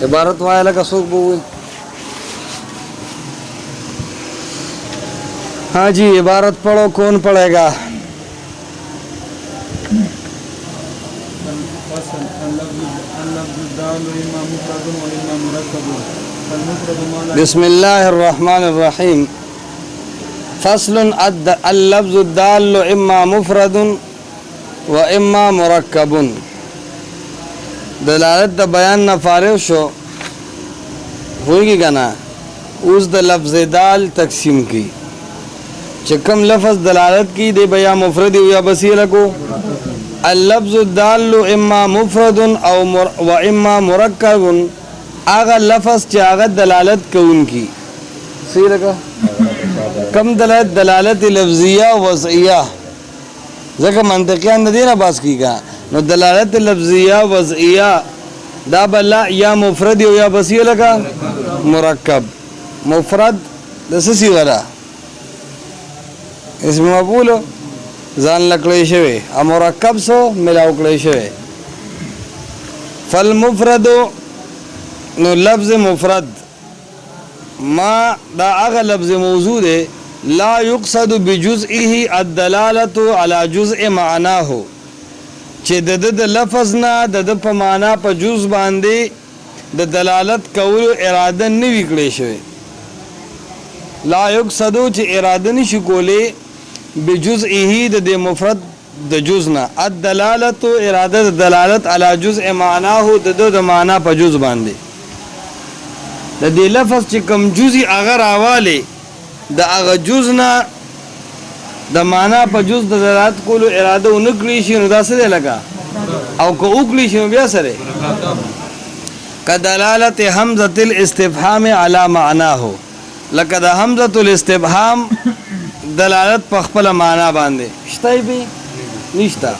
عبارت وایه لکه څوک به ووایي. हाँ जी, इबारत पढ़ो. कौन पढ़ेगा? बिस्मिल्लाहिर्रहमानिर्रहीम. फस्लुन अल्लफ्ज़ु दाल्लु इम्मा मुफरदुन व इम्मा मुरक्कबुन. दलालत द बयान न फारिग शो होगी गना उस द लफ्ज़ दाल तकसीम की चकम लफ्ज़ दलालत की दे बया मुफरद या बसीला को अल्लफ्ज़ु दाल्लु इम्मा मुफरदुन व इम्मा मुरक्कबुन. आगा लफ्ज़ चागा दलालत कौन की सही लगा. कम दलालत लफ्ज़िया वज़इया ज़का मंतिक़ियान न देना बास की का नो दलालत लफ्ज़िया वज़इया दा बल्ला या मुफरद या बसीला का मुरक्कब. मुफरद दससी वाला इसमें मक़बूल जान लकड़े शवे और मुरक्कब सो मिलाव कड़े शवे. फल मुफरदो नो लफ्ज़ मुफरद मा दा आगा लफ्ज़ मौजूद है ला युक़सदु बिजुज़इही अद्दलालतु अला जुज़इ मानाहु चे द लफ्ज़ ना द प माना प जुज़ बांधे द दलालत कौल इरादा नवी कड़े शवे. ला युक़सदु चे इरादा निशु कोले बिजुज़इही द मुफरद द जुज़ना अद्दलालतु इरादा दलालत अला जुज़इ मानाहु द माना प जुज़ बांधे द दे लफ्ज़ चे कम जुज़ी अगर आवाले द अगर जुज़ना द माना प जुज़ द दलालत कोलो इरादा उनकली शी नुदा से लगा और को उकली शी बिया सरे का दलालत हमज़तुल इस्तिफ़हाम अला मानाहु लकद हमज़तुल इस्तिफ़हाम दलालत पखपल माना बांधे शताई भी निश्ता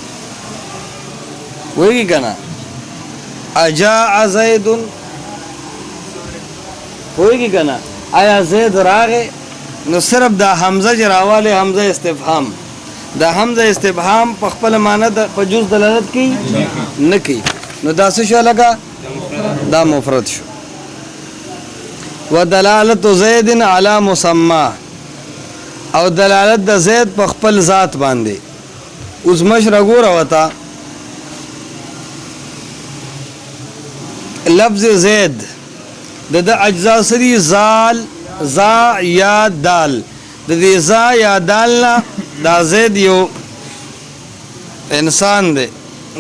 वही कहना अजा ज़ैदुन होगी कहना आया ज़ैद रागे न सिर्फ दा हमज़ा जरावाले हमज़ा इस्तिफ़हाम दा हमज़ा इस्तिफ़हाम पखपल माना पजूस दलालत की न की न दास शो लगा दा मुफरद शो. व दलालत ज़ैदिन अला मुसम्मा और दलालत द ज़ैद पखपल ज़ात बांधे उस मशरगो रवता लफ्ज़ ज़ैद द अज्जा सरी ज़ाल ज़ा या दाल द ज़ा या दाल ना दा ज़ैद यो इंसान दे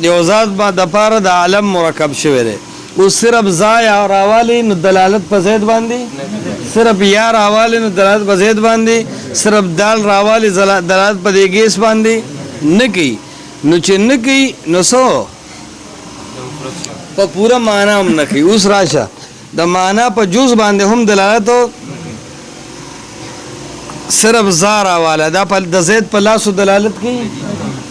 यो ज़ात बा दपार द आलम मुरक्कब शवेरे उस सिर्फ ज़ा या रावाली न दलालत पर ज़ैद बांधी सिर्फ या रावाली न दलालत पर ज़ैद बांधी सिर्फ दाल रावाली दलालत पर गेस बांधी न की नुचे न की नसो पर पूरा माना हम न की उस राशा द माना पर जूस बांधे हम दलालत हो सिर्फ ज़ारा वाला दा पर द ज़ैद पर लासु दलालत की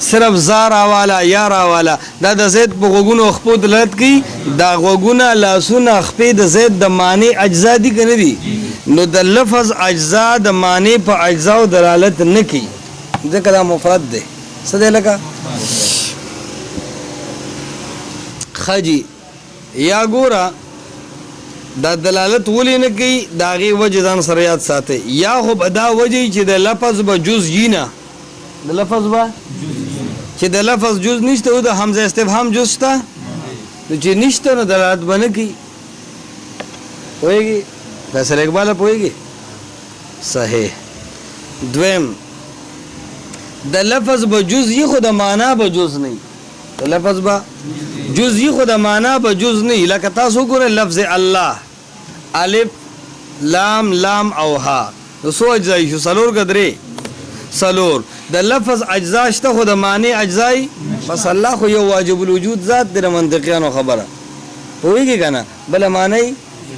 सिर्फ ज़ारा वाला यारा वाला दा द ज़ैद पर गोगुन अखपो दलालत की दा गोगुना लासुना अखपे द ज़ैद द माने अज्जा दी कने दी नो द लफ्ज़ अज्जा द माने पर अज्जा दलालत न की ज़िक्र मुफरद दे सदे लगा खजी या गोरा दा दलालत वली न की दागी वजह जान सरियात साथे या हो बदा वजह च द लफ्ज़ ब जुज़ यीना द लफ्ज़ बा च द लफ्ज़ जुज़ निश्ते उ द हमज़ा इस्तिफ़हाम जुज़ ता तो च निश्ते न दलालत बन की होएगी फैसल इकबाल होएगी सही. द्वेम द लफ्ज़ ब जुज़ ये खुद माना ब जुज़ नहीं द लफ्ज़ बा जुज़ ये खुद माना ब जुज़ नहीं लकता सो करे लफ्ज़ अल्लाह अलिफ लाम लाम औ हा तो सो अज्जाई शो सलोर कदरे सलोर द लफ्ज़ अज्जाश्ता खुद माने अज्जाई बस अल्लाह को यो वाजिबुल वजूद ज़ात तेरा मंतिक़ियानो खबर होएगी कहना भला माने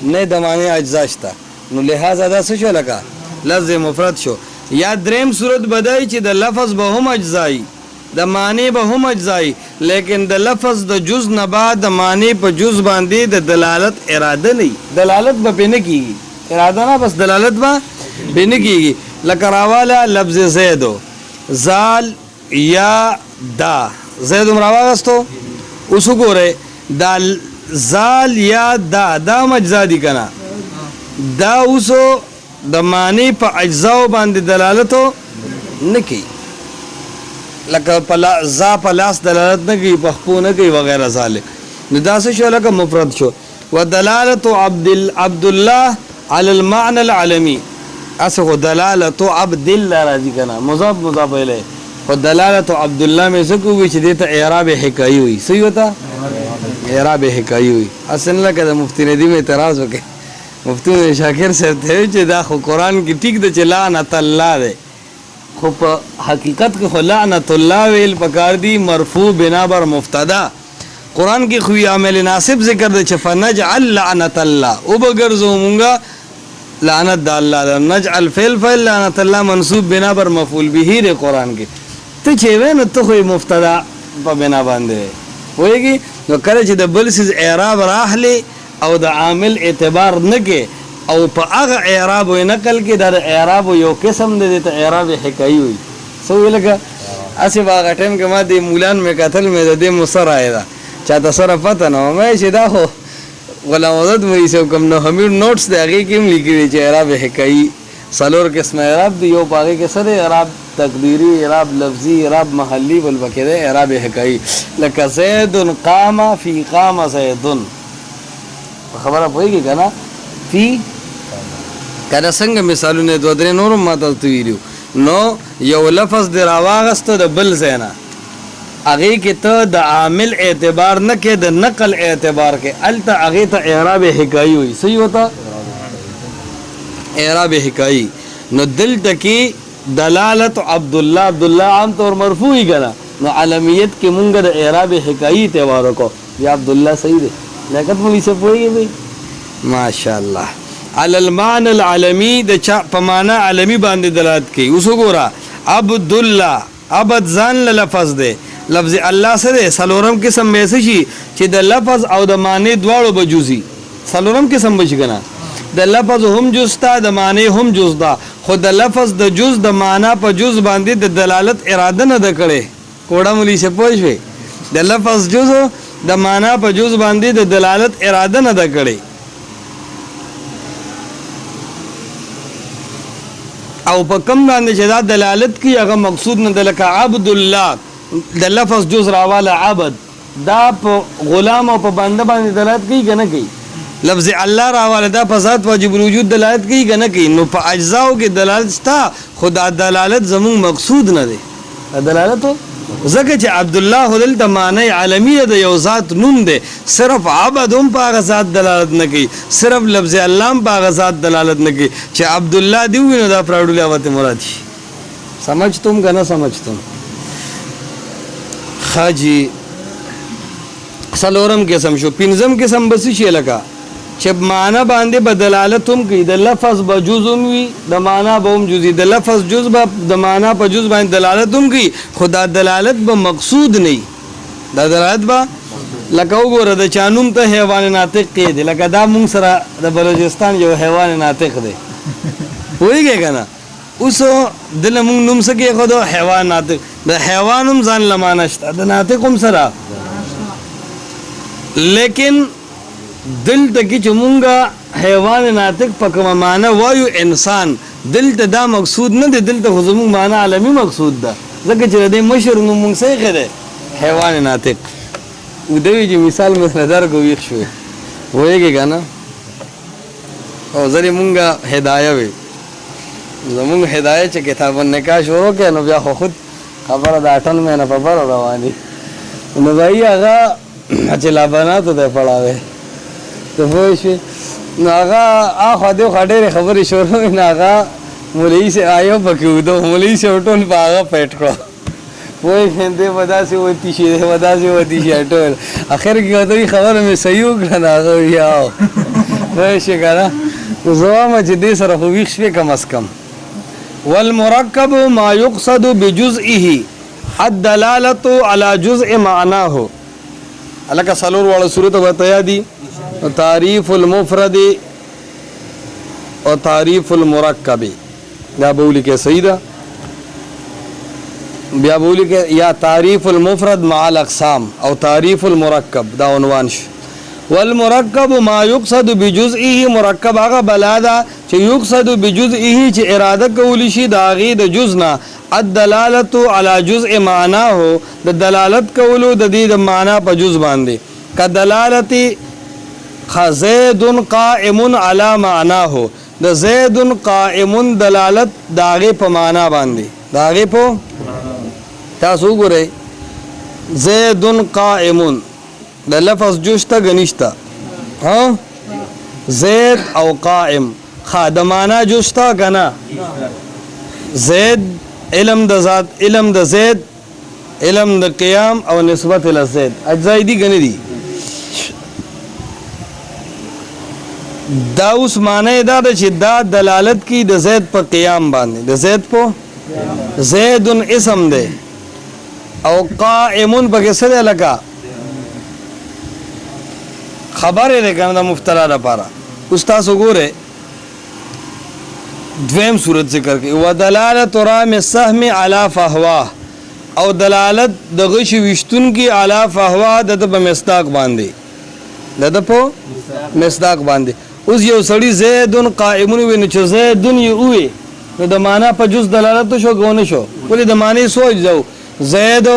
नहीं द माने अज्जाश्ता नो लिहाजा दा से शो लगा लफ्ज़ मुफरद शो या द्रेम सूरत बदाई च द लफ्ज़ बहुम अज्जाई द माने बहुम अज्जाई लेकिन द लफ्ज़ द जुज़ नबा द माने पर जुज़ बांधे द दलालत इरादा नहीं दलालत ब पे न कीगी इरादा ना बस दलालत बा पे न कीगी लकरावाला लफ्ज़ ज़ैदो ज़ाल या दा ज़ैद उमरावागस्तो उसको रे दाल زال یا دا مجزا دی کنا دا اوسو د معنی په اجزاو باندې دلالتو نکی لکه زا په لاس دلالت نه کوي په خپو نه کوي وغیرہ ذالک نو دا څه شو لکه مفرد شو ودلالت عبد الله على المعنى العالمي اسه دلالت عبد الله راضی کنا مضاف مضاف الیه ودلالت عبد الله میں سکو وی چې دته اعراب حکایي وي صحیح وتا اعراب حکایي وي اصل لکه مفتی ندیم اعتراض وکي مفتی شاکر صاحب ته چې دا خو قران کې ټیک د لعنت الله ده خو په حقیقت کې لعنت الله ویل پکار دی مرفوع بنا بر مبتدا قران کې خو عامل ناسب ذکر د چې فنجعل لعنت الله او بغرزو مونږه لعنت د الله نجعل فعل لعنت الله منصوب بنا بر مفعول به د قران کې ته چې وینې ته خو مبتدا په بنا باندې وایي نو کله چې د بل سیز اعراب راخلی او د عامل اعتبار نه کې او په هغه اعراب و نقل کې د اعراب یو قسم د اعراب حکایي وي سو لکه اسی باغ ټیم کې ما د مولان مې قتل مې د مصر آیدا چا تصرف پته نو مې چې دا هو ولا مدد مې سو کوم نو همیر نوټس د هغه کې لیکلي چې اعراب حکایي سلور قسم اعراب دی یو باغ کې سره اعراب تقدیری اعراب لفظی اعراب محلی بل بکره اعراب حکایي لکه زید قام فی قام زید خبره پوهیږي کنه فی کله څنګه مثالونه دوه درې نور ما تاسو ویلو نو یو لفظ د راواغسته د بل زینا هغه کې ته د عامل اعتبار نه کې د نقل اعتبار کې الته هغه ته اعراب حکایي وي صحیح وتا اعراب حکایي نو دلته کې دلالت عبد الله عام طور مرفوعی کړه نو علمیت کې مونږ د اعراب حکایي اعتبار کو یا عبد الله صحیح دی لکه مولوی څه پوهیږي ماشاءالله علی المعنى العالمی د چا په معنا عالمی باندې دلالت کوي اوس وګوره عبد الله عبد ځان لفظ دی لفظ الله سره سلورم قسم مې شي چې د لفظ او د معنی دواړو بجوزي سلورم قسم بشي کنه د لفظ هم جز تا د معنی هم جز دا خو د لفظ د جز د معنا په جز باندې د دلالت اراده نه د کړي کوړه مولوی څه پوښوي د لفظ جز د معنا په جز باندې د دلالت اراده نه د کړي او په کوم باندې چې دا دلالت کوي هغه مقصود نه د لکه عبد الله د لفظ جز راواله عبد دا په غلام او په بنده باندې دلالت کوي کنه کوي لفظ الله راواله دا په ذات واجب الوجود دلالت کوي کنه کوي نو په اجزاو کې دلالت ستا خدا دلالت زمون مقصود نه دی دلالت زکه چې عبد الله هلل د معنی عالمیه د یو ذات نوم دی صرف عبد هم په هغه ذات دلالت نه کوي صرف لفظ الله هم په هغه ذات دلالت نه کوي چې عبد الله دی وینو دا پراډو لاوته مراد شي سمجھتم کنه سمجھتم خاجی سلورم قسم شو پنځم قسم بس شي لکه چې معنا باندې بدلالتوم کوي د لفظ بجزم وي د معنا به هم جزئی د لفظ جز به د معنا په جز باندې دلالتوم کوي خدا دلالت به مقصود نه دا دلالت به لکه وګوره د چانوم ته حیوان ناطق کې دی لکه دا مونږ سره د بلوچستان یو حیوان ناطق دی وایي کنه اوس دل مونږ نوم سکه خو د حیوان ناطق د حیوانم ځان لمانشت د ناطق هم سره لیکن دلته کې چې مونږه حیوان ناطق په کومه معنا وایو انسان دلته دا مقصود نه دی دلته خو زموږ معنا عالمي مقصود ده ځکه چې د مشر نوم مونږ څه خره حیوان ناطق ودوی چې مثال مثلا درګو ویښ شو وایي کنه او ځری مونږه هدايه وي زموږ هدايه چې کتاب النکاح شروع کړي نو بیا خود خبره د 8 مهینه په بار رواني نو بھائی هغه چې لا بناتو ته پړاوي ته وښه نو هغه اخو دې خډېره خبرې شروع نه هغه مولوی سے آیو پکې ودو مولوی سے ټول باغه پټ کړو وای هندې وداسي وتی شي ټول اخر کې دوی خبره مې صحیح وکړه هغه یاو وښه کړه زوامه چې دې سره خو ویښ شوي کم از کم والمرکب ما يقصد بجزئه الدلاله على جزء معناه الکه سلور والا صورت بتایا دی تعریف المفرد اور تعریف المرکب بیا بولی کے صحیح دا بیا بولی کے یا تعریف المفرد مع الاقسام او تعریف المرکب دا عنوان شو والمرکب ما یقصد بجزئه مرکب هغه بلا ده چې یقصد بجزئه چې اراده کولی شي د هغې د جز نه الدلالت علی جزء معناه د دلالت کولو د دې د معنا په جز باندې کدلالت زید قائم علی معناه د زید قائم دلالت د هغې په معنا باندې د هغې په تاسو وګورئ زید قائم د لفظ جوشته غنیشته ها زید او قائم خادمانه جوشته کنا زید علم د ذات علم د زید علم د قیام او نسبت ال زید اجزای دي غنی دي دا اوس معنی دا چې دا دلالت کی د زید په قیام باندې د زید په زید اسم ده او قائم پکې سره لگا خبره ده کنه د مفتلا لپاره استاد وګوره دویم صورت ذکر کوي ودلالت رام السهم علی فهوا او دلالت د غش وشتون کی علی فهوا د په مصداق باندې د په مصداق باندې اوس یو سړی زیدن قائمون ویني چې زیدن یو وي نو د معنا په جز دلالت شو غونه شو ولې د معنی سوچ ځو زید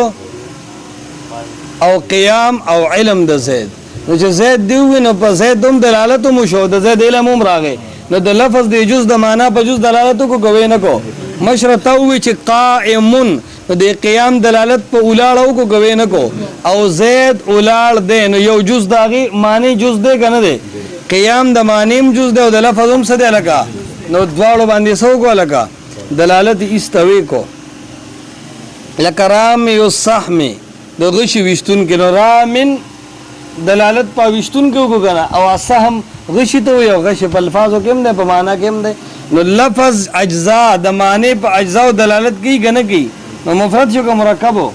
او قیام او علم د زید نو چې زید دی ویني په زید هم دلالت مو شو د زید علم هم راغی نو د لفظ د جز د معنا په جز دلالت کو کوي نه کو مشرته وی چې قائمون د قیام دلالت په اولاړو کو کوي نه کو او زید اولاړ دی نو یو جز داغي معنی جز دی کنه دی قیام د معنیم جز دی او د لفظ هم څه دی لکه نو دواړو باندې سو کو لکه دلالت استوي کو لکه رام یصحم د غش وشتون کې نو رامن دلالت په وشتون کې کو کنه او السهم غش ته یو غش په الفاظو کې هم دی په معنا کې هم دی نو لفظ اجزاء د معنی په اجزاء دلالت کوي کنه کوي نو مفرد شو که مرکبو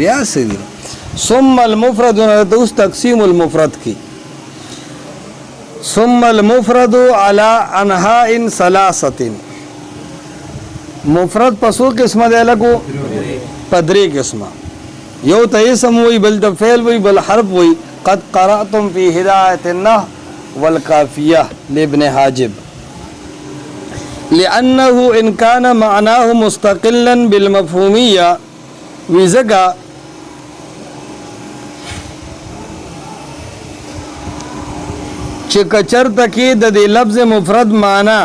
بیا سوي ثم المفرد دوس تقسیم المفرد کی ثم المفرد على انحاء ثلاثه مفرد پسو قسمه دی لګو پدری قسمه یو ته اسم وی بل د فعل وی بل حرف وی قد قرأتم في هدايه النحو والكافيه لابن حاجب لأنه إن كان معناه مستقلا بالمفهومية وزقا چکچرت کی د دې لفظ مفرد معنا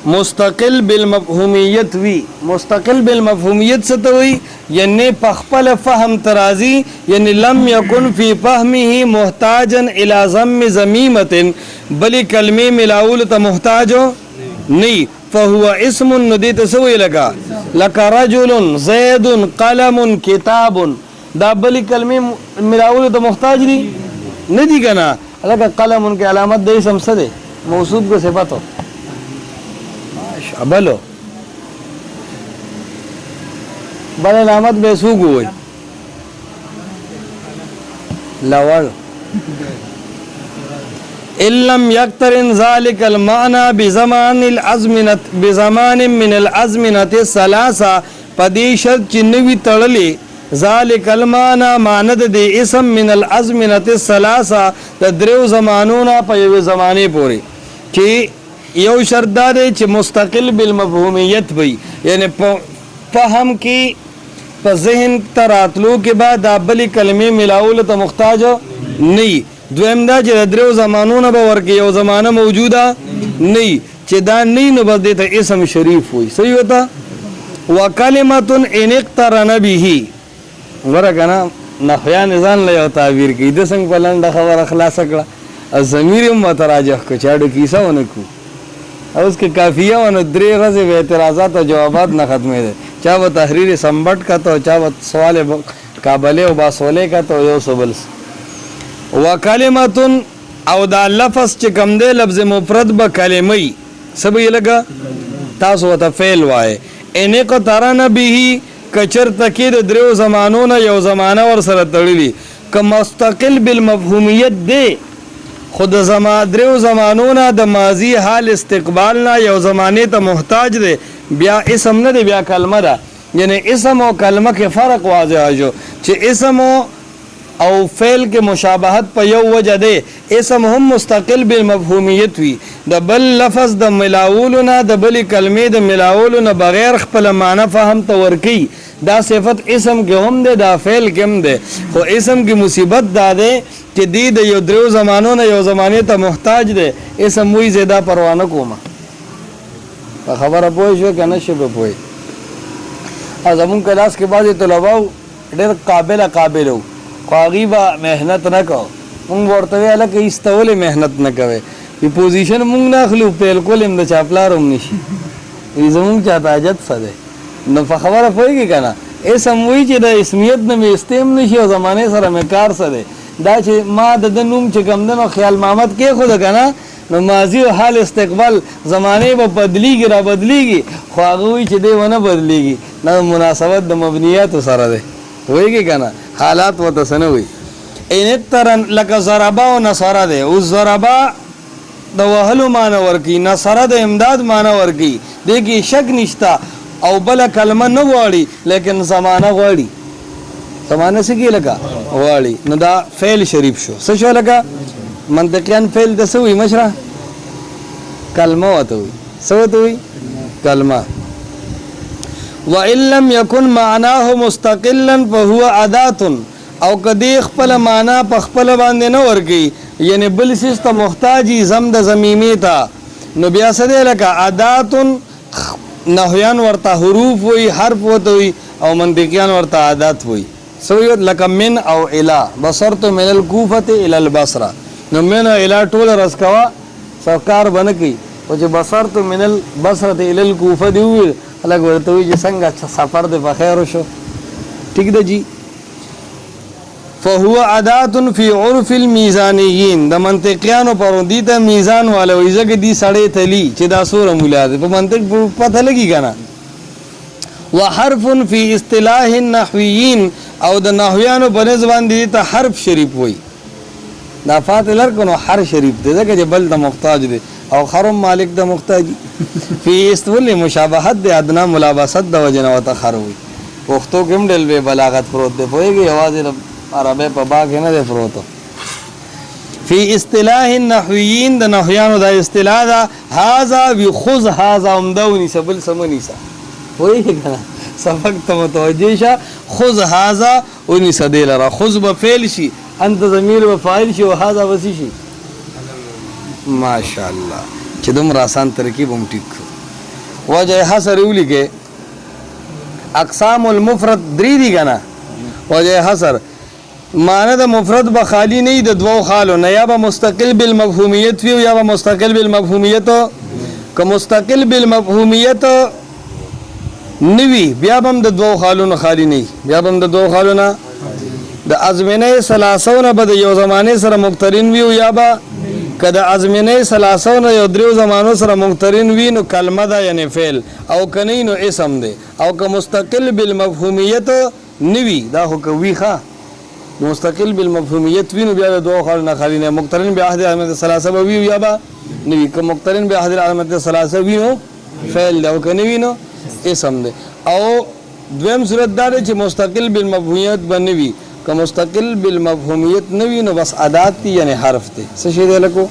مستقل بالمفهومیت وی مستقل بالمفهومیت څه ته وی یعنی په خپل فهم ترازی یعنی لم یکن فی فهمه محتاجا الى ضم ضمیمه بل کلمه ملاول ته محتاج نی فهو اسم ندیت سوی لگا لکا رجل زید قلم کتاب دا بلی کلمی ملاول دا محتاج دی ندی کنا لکا قلم کے علامت دا اسم سدے موصوب کو صفتو بلو بل علامت بے سوگ ہوئی لور إِلَّمْ يَقْتَرِنْ ذَلِكَ الْمَعْنَى بِزَمَانٍ مِنَ الْأَزْمِنَةِ الثَّلَاثَةِ پدې شرط چې نوی تړلې ذَلِكَ الْمَعْنَى معنی د اسم من الْأَزْمِنَةِ الثَّلَاثَةِ د دریو زمانونو په یو زمانه پورې چې یو شرط دا دی چې مستقل بالمفهومیت وي یعنی په فهم کې په ذهن تراتلو کې بعد د بلې کلمې ملاول ته محتاج نه دویم دا چې د دریو زمانونو به ورکې یو زمانه موجوده نه چې دا نه نو بس دې ته اسم شریف وي صحیح وتا وکلمه ان اقترن به ورکنه نحویان ځان له یو تعبیر کې د څنګه بلند خبر خلاص کړه ضمیر متراجح کو چاډو کیسه ونکو او اس کې کافیه ونه درې غزه به اعتراضات او جوابات نه ختمه دي چا و تحریر سمبټ کا تو چا و سوال قابله او باسوله کا تو یو سبل وکلمتون او دا لفظ چې کوم دی لفظ مفرد به کلمه سبې لګه تاسو ته فعل وای ان کو ترن به کچر تکید دریو زمانونو یو زمانہ ور سره تړلی که مستقل بالمفهومیت دی خود دریو زمانونو د ماضی حال استقبالنا یو زمانه ته محتاج دی بیا اسم نه دی بیا کلمه ده یعنی اسم او کلمه کې فرق واضح شو چې اسم او فعل کې مشابهت په یو وجه ده اسم هم مستقل بالمفهومیت وي د بل لفظ د ملاولو نه د بل کلمې د ملاولو نه بغیر خپل معنی فهم ته ورکی دا صفت اسم کې هم ده دا فعل کې هم ده خو اسم کې مصیبت دا ده چې دی د یو درو زمانو نه یو زمانه ته محتاج ده اسم وی زیاده پروا نه کومه په خبره پوه شو کنه شپه پوه زمون کلاس کې بعض طلباو ډېر قابل وو خو هغوی به محنت نه کو مونږ ورته ویله که ایستولې محنت نه کوئ په پوزیشن مونږ نه اخلو بالکل هم د چاپلار هم نشي زمونږ چاته حاجت څه دی نو په خبره پوهېږي که نه اسم وایي چې د اسمیت نه مې استیم نشي او زمانې سره مې کار څه دی دا چې ما د ده نوم چې کوم دی نو خیال محمد کېښوده که نه نو ماضي او حال استقبال زمانې به بدلیږي را بدلیږي خو هغه وایي چې دی ونه بدلیږي نه مناسبت د مبنیاتو سره دی پوهېږي که نه حالات ورته څه نه وي انترن لکه ضربه او نصره دی اوس ضربه د وهلو معنی ورکي نصره د امداد معنی ورکي دې کې شک نشته او بله کلمه نه غواړي لیکن زمانه غواړي زمانه څه کې لکه غواړي نو دا فعل شریف شو څه شو لکه منطقیان فعل د څه وي مشره کلمه ورته وي څه ورته وي کلمه وَإِن لَّمْ يَكُن مَّعْنَاهُ مُسْتَقِلًّا فَهُوَ أَدَاةٌ او کدی خپل معنا په خپل باندې نه ورګي یعنی بل سیس ته محتاجی زم د زمیمه تا نو بیا څه دی لکه ادات نحویان ورته حروف وي حرف وته وي او منطقیان ورته عادات وي سوی لکه من او الی بصرت من الکوفه الى البصره نو من الی ټول رسکوا سرکار بنکی او چې بصرت من البصره الى الکوفه دی وی الګ ورته وي چې څنګه سفر د بخیر شو ٹھیک ده جی فهو عادات فی عرف الميزانيين د منطقيانو پروندی ته میزان والو ایزګ دی سړی تلی چې دا سور مولاد په منطق پته لګی کنه وحرف فی اصطلاح النحويين او د نحویانو په زبان دي ته حرف شریف وای دا فاتلر کنو حرف شریف دی ځکه چې بل د محتاج دی او خرم مالک د محتاج فی استول مشابهت د ادنا ملابست د وجنه وتخروي پښتو کوم ډل به بلاغت پروت دی پوهیږي आवाज عربی په باغ نه دی پروتو فی اصطلاح النحویین د نحویانو د اصطلاح دا هاذا بخذ هاذا امدونی سبل سمنی سا وای کنه سبق ته متوجه شه خذ هاذا ونی سدیل را خذ بفعل شي انت ضمیر وفاعل شي او هاذا وسی شي ماشاءالله چې دوم راسان ترکیب هم ټیک وجه حصر ولیکه اقسام المفرد درې دي کنه وجه حصر معنی د مفرد به خالی نه د دوو خالو نه یا به مستقل بالمفهومیت وي یا به مستقل بالمفهومیت که مستقل بالمفهومیت نوی بیا هم د دوو خالو نه خالی نه بیا هم د دوو خالو نه د ازمنه ثلاثونه به د یو زمانه سره مقترن وي یا به که د ازمنه ثلاثونه یو درو زمانو سره مقترن وي نو کلمه ده یعنی فعل او کني نو اسم ده او که مستقل بالمفهومیت نوی دا خو کوي ښه مستقل بالمفهومیت وینو بیا د دوه خال نه خالی نه مقترن به عهد علامت ثلاثه به وی یا با نوی که مقترن به عهد علامت ثلاثه وینو فعل او کني وینو اسم ده او دویم صورت دا چې مستقل بالمفهومیت بنوي که مستقل بالمفهومیت نوی نو بس ادات یعنی حرف ته څه شی دی لکو